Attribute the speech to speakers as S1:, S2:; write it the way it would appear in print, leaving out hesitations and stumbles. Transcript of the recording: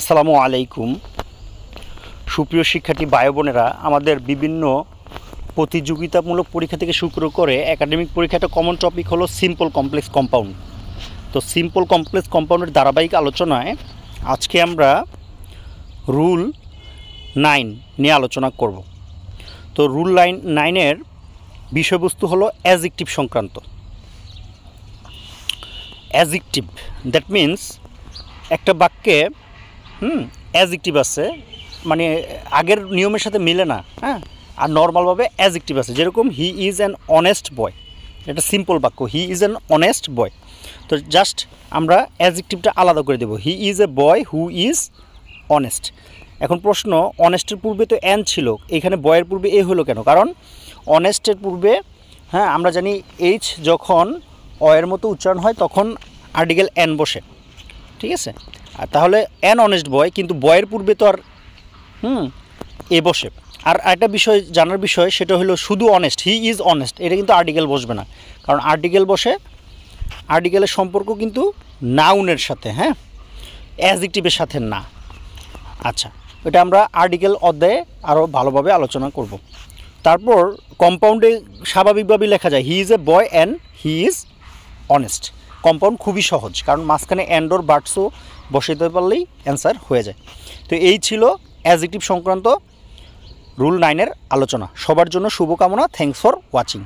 S1: আসসালামু আলাইকুম সুপ্রিয় শিক্ষার্থী ভাই বোনেরা, আমাদের বিভিন্ন প্রতিযোগিতামূলক পরীক্ষা থেকে শুরু করে একাডেমিক পরীক্ষা একটা কমন টপিক হলো সিম্পল কমপ্লেক্স কম্পাউন্ড। তো সিম্পল কমপ্লেক্স কম্পাউন্ডের ধারাবাহিক আলোচনায় আজকে আমরা রুল 9 নিয়ে আলোচনা করব। তো রুল 9-এর বিষয়বস্তু হলো অ্যাজেক্টিভ সংক্রান্ত। অ্যাজেক্টিভ দ্যাট মিন্স একটা বাক্যে অ্যাজেক্টিভ আছে, মানে আগের নিয়মের সাথে মিলে না, হ্যাঁ, আর নর্মালভাবে অ্যাজেক্টিভ আছে। যেরকম he is an honest boy, এটা সিম্পল বাক্য, he is an honest boy. তো জাস্ট আমরা অ্যাজেক্টিভটা আলাদা করে দেবো, he is a boy who is honest. এখন প্রশ্ন, অনেস্টের পূর্বে তো অ্যান ছিল, এখানে বয়ের পূর্বে এ হলো কেন? কারণ অনেস্টের পূর্বে, হ্যাঁ, আমরা জানি এইচ যখন অয়ের মতো উচ্চারণ হয় তখন আর্টিকেল অ্যান বসে, ঠিক আছে? আর তাহলে অ্যান অনেস্ট বয়, কিন্তু বয়ের পূর্বে তো আর এ বসে। আর একটা বিষয় জানার বিষয়, সেটা হলো শুধু অনেস্ট, হি ইজ অনেস্ট, এটা কিন্তু আর্টিকেল বসবে না, কারণ আর্টিকেল বসে, আর্টিকেলের সম্পর্ক কিন্তু নাউনের সাথে, হ্যাঁ, অ্যাজেক্টিভের সাথে না। আচ্ছা, এটা আমরা আর্টিকেল অধ্যায়ে আরও ভালোভাবে আলোচনা করব। তারপর কম্পাউন্ডে স্বাভাবিকভাবেই লেখা যায় he is a boy and he is honest. Compound খুবই সহজ, কারণ মাঝখানে অ্যান্ড অর বাটসও বসাতে পারলেই অ্যান্সার হয়ে যায়। তো এই ছিল অ্যাজেক্টিভ সংক্রান্ত রুল 9-এর আলোচনা। সবার জন্য শুভকামনা। Thanks for watching.